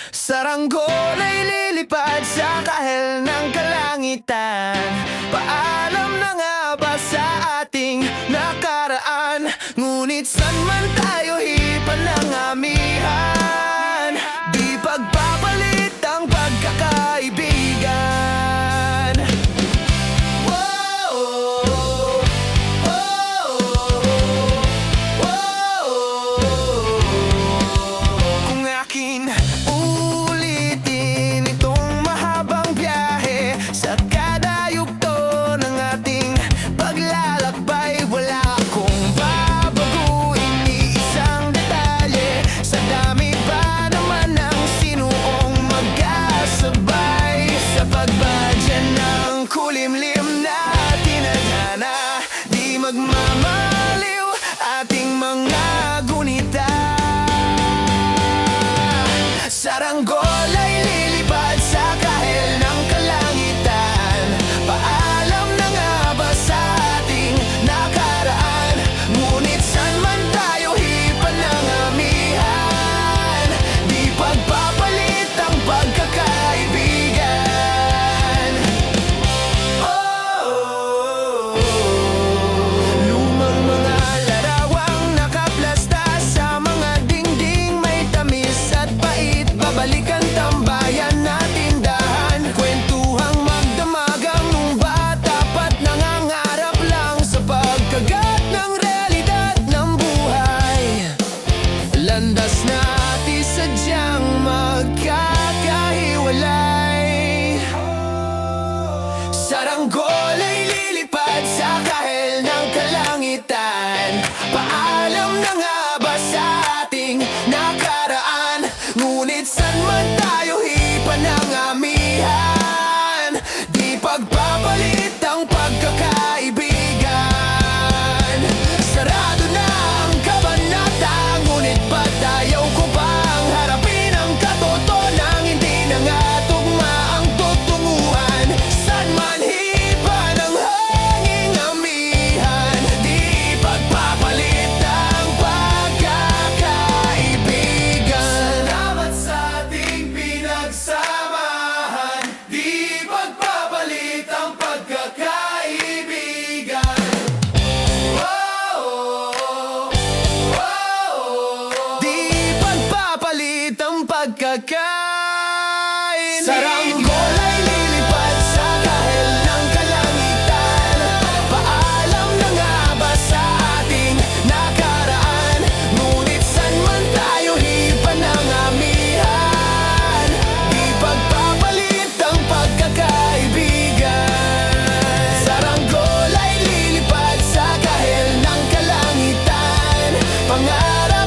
Saranggol ay lilipad sa kahel ng kalangitan. Paalam na nga ba sa ating nakaraan? Ngunit saan man tayo hipan ng amihan, di pagpapalit ang pagkakaibigan. Whoa, oh, oh, oh. Kung akin ulitin itong mahabang biyahe sa kada yugto ng ating paglalakbay, wala akong babaguhin ni isang detalye. Sa dami pa naman ng sinuong magkasabay sa pagbadya ng kulimlim na tinadhana, di magmamaliw ating mga gunita. Saranggol ay lilipad sa kahel ng kalangitan. Paalam na nga ba sa ating nakaraan? Ngunit saan man tayo hipan ng amihan, di pagpapalit ang pagkakaibigan. Oh, lumang mga larawang nakaplasta sa mga dingding, may tamis at pait. Babalikan tambayan natin dahan, kwentuhang magdamagang nung bata pat nangangarap lang sa pagkagat ng realidad ng buhay. Landas natin sadyang magkakahiwalay. Saranggol ay lilipad sa kahel ng kalangitan. Paalam na nga ba sa ating nakaraan? Ngunit saan man tayo hipan ng amihan, di pagpapalit ang pagkakaibigan. Sarado na ang kabanata, ngunit patayaw ko pang harapin ang katotohanan. Hindi na nga tugma ang tutunguhan. Saan man hipan ang hanging amihan, di pagpapalit ang pagkakaibigan. Salamat sa ating pinagsamahan, di pagpapalit ang pagkakaibigan. Wow, wow, di pagpapalit ang pagkakaibigan. Saranggol ay lilipad sa kahel ng kalangitan. Paalam na nga ba sa ating nakaraan? Ngunit saan man tayo hipan ng amihan, di pagpapalit ang pagkakaibigan. Saranggol ay lilipad sa kahel ng kalangitan. Pangarap